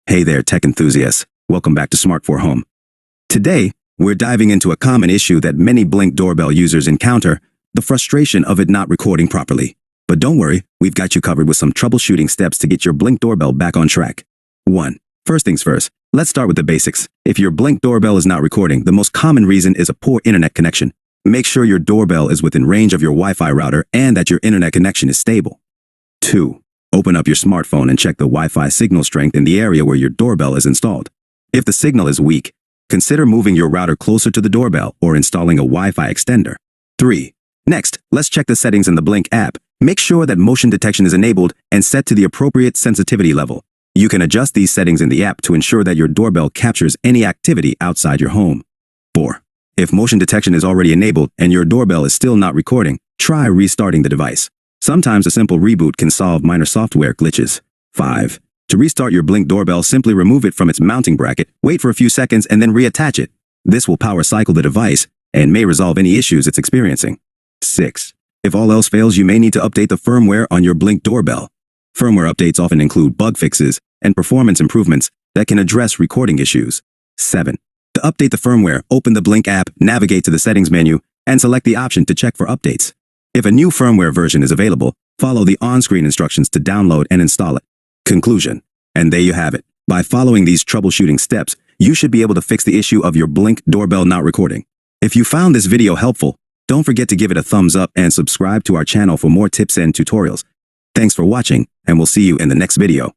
Hey there, tech enthusiasts. Welcome back to smarthome. Today, we're diving into a common issue that many Blink doorbell users encounter, the frustration of it not recording properly. But don't worry, we've got you covered with some troubleshooting steps to get your Blink doorbell back on track. 1. First things first, let's start with the basics. If your Blink doorbell is not recording, the most common reason is a poor internet connection. Make sure your doorbell is within range of your Wi-Fi router and that your internet connection is stable. 2. Open up your smartphone and check the Wi-Fi signal strength in the area where your doorbell is installed. If the signal is weak, consider moving your router closer to the doorbell or installing a Wi-Fi extender. 3. Next, let's check the settings in the Blink app. Make sure that motion detection is enabled and set to the appropriate sensitivity level. You can adjust these settings in the app to ensure that your doorbell captures any activity outside your home. 4. If motion detection is already enabled and your doorbell is still not recording, try restarting the device. Sometimes a simple reboot can solve minor software glitches. 5. To restart your Blink doorbell, simply remove it from its mounting bracket, wait for a few seconds, and then reattach it. This will power cycle the device and may resolve any issues it's experiencing. 6. If all else fails, you may need to update the firmware on your Blink doorbell. Firmware updates often include bug fixes and performance improvements that can address recording issues. 7. To update the firmware, open the Blink app, navigate to the settings menu, and select the option to check for updates. If a new firmware version is available, follow the on-screen instructions to download and install it. Conclusion. And there you have it. By following these troubleshooting steps, you should be able to fix the issue of your Blink doorbell not recording. If you found this video helpful, don't forget to give it a thumbs up and subscribe to our channel for more tips and tutorials. Thanks for watching, and we'll see you in the next video.